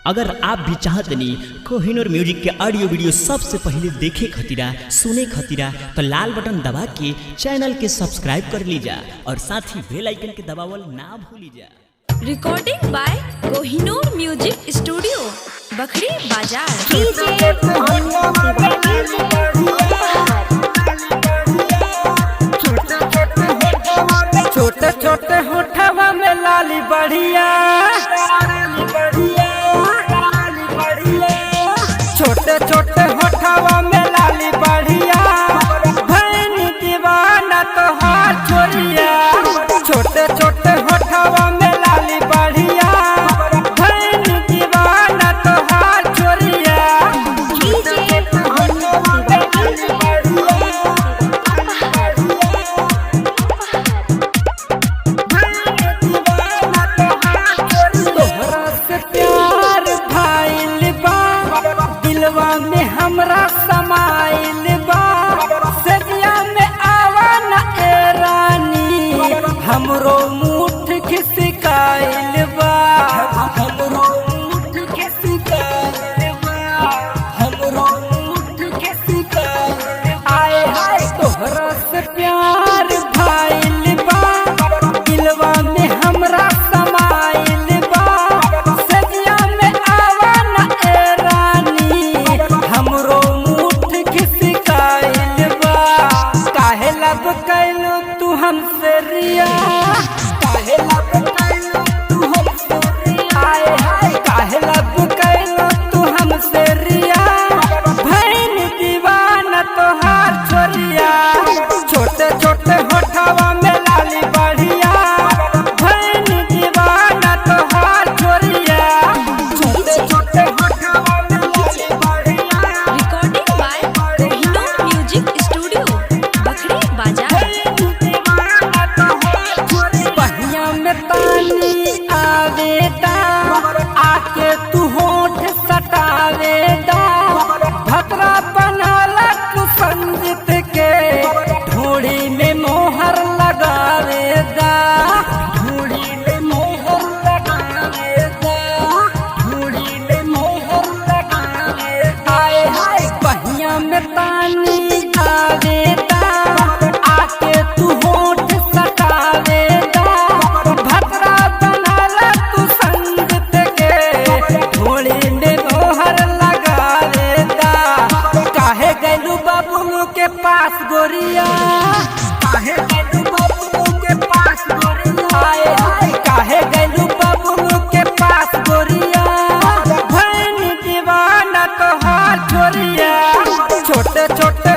अगर आप भी चाहते नहीं कोहिनूर म्यूजिक के ऑडियो वीडियो सबसे पहले देखे खतीरा सुने खतीरा तो लाल बटन दबा के चैनल के सब्सक्राइब कर लीजा और साथ ही बेल आइकन के दबावल ना भूलिजा। Recording by Kohinoor music studio Bakhri Bazar. छोटे छोटे होठवा में लाली बढ़िया, छोटे छोटे होठवा में लाली बढ़िया, भैनी दीवाना तो हाथ छोड़िया। छोटे छोटे होठवा में लाली बढ़िया, भैनी दीवाना तो हाथ छोड़िया। तोहरा से प्यार भाईल बा, दिलवा में हमरा समाइल बा। सदिया में आवा न ए रानी, हमरो मुठ खिसकाइल बा, हमरो मुठ खिसकाइल बा, हमरो मुठ खिसकाइल। आए हाय तोहरा से प्यार भाईल बा, दिलवा में हमरा समाइल बा। सदिया में आवा न ए रानी, हमरो मुठ खिसकाइल बा। काहे लब कैलू तू हमसे रिया, काहे लब कैलू तू हमसे रिया। आए हाय काहे लब कैलू तू हमसे रिया, भैन दीवाना तोहार छोरिया। छोटे छोटे होठवा में लाली बढ़िया, भैन दीवाना तोहार छोरिया। छोटे छोटे होठवा में लाली बढ़िया, recording by Kohinoor music studio Bakhri Bazar. पहिया में पानी आवेदा, आके तू होठ सटावेदा। भतरा बनाला तू संजित के, ढूढ़ी में मोहर लगावेदा, ढूढ़ी में मोहर लगावेदा, ढूढ़ी में मोहर लगावेदा। आए हाय पहिया में पानी आवेदा, आके तू होठ सटावेदा। भतरा बनाला तू संगत के, ढोली में मोहर लगावेदा। काहे गैलू बाबू के पास गोरिया, काहे गैलू बाबू के पास गोरिया। आए हाय काहे गैलू बाबू के पास गोरिया, भैन दीवाना तोहार छोरिया। छोटे छोटे